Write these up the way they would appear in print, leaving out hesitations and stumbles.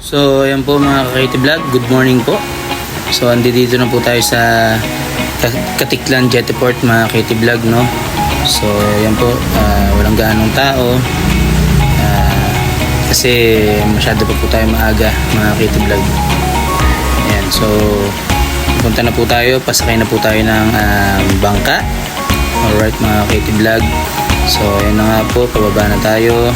So ayan po mga ka-KT Vlog, good morning po. So andito na po tayo sa Katiklan Jettyport mga KT Vlog, no. So ayan po, walang gaanong tao kasi masyado pa po tayo maaga mga KT Vlog. Ayan, so punta na po tayo, pasakay na po tayo ng bangka. Alright mga KT Vlog, so ayan na nga po, pababa na tayo.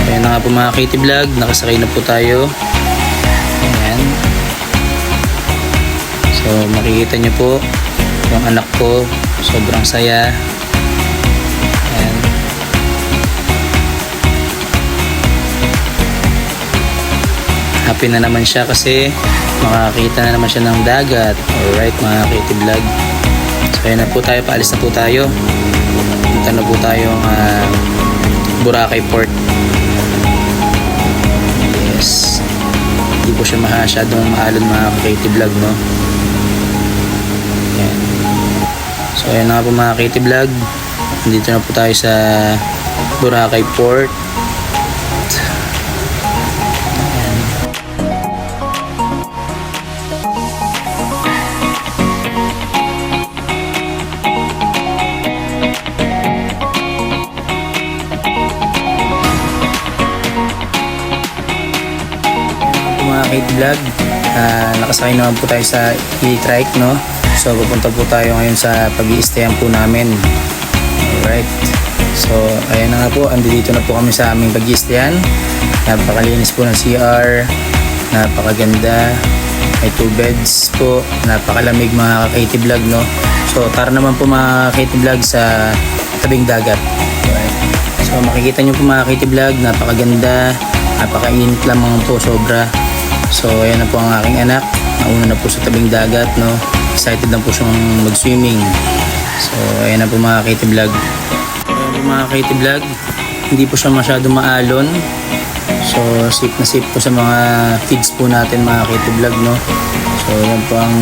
Ayan na nga po mga KT Vlog, nakasakay na po tayo. Ayan. So makikita nyo po yung anak ko, sobrang saya. Ayan. Happy na naman siya kasi makakita na naman siya ng dagat. Alright mga KT Vlog, so ayan na po tayo, paalis na po tayo. Punta na po tayong Boracay Port. Yes, hindi po siya masyadong maalon mga KT Vlog, no. Ayan. So ayan na nga po mga KT Vlog, nandito na po tayo sa Boracay Port. Ayan. Mga KT Vlog, nakasakay naman po tayo sa e-trike, no. So pupunta po tayo ngayon sa pag-i-stayan po namin. Alright, so ayan na nga po, andito na po kami sa aming pag-i-stayan. Napakalinis po ng CR, napakaganda, may 2 beds po, napakalamig mga KT Vlog, no. So tara naman po mga KT Vlog sa tabing dagat. Alright, so makikita nyo po mga KT Vlog, napakaganda, napakainit lamang po sobra. So ayan na po ang aking anak, nauna na po sa tabing dagat, no. Excited na po siyang mag-swimming. So ayan na po mga KT Vlog. Ayan po mga KT Vlog, hindi po siya masyado maalon. So safe na safe po sa mga kids po natin mga KT Vlog, no. So ayan po ang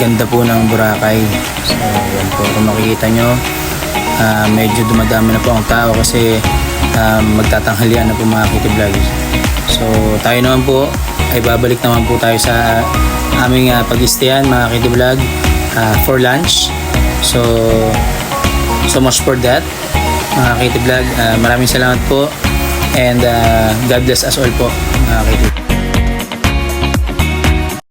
ganda po ng Boracay. So ayan po, kung makikita nyo, medyo dumadami na po ang tao kasi magtatanghalian na po mga KT Vlog. So tayo naman po ay babalik naman po tayo sa aming pag-istayan mga KT Vlog for lunch. So much for that mga KT Vlog. Maraming salamat po and God bless us all po mga KT.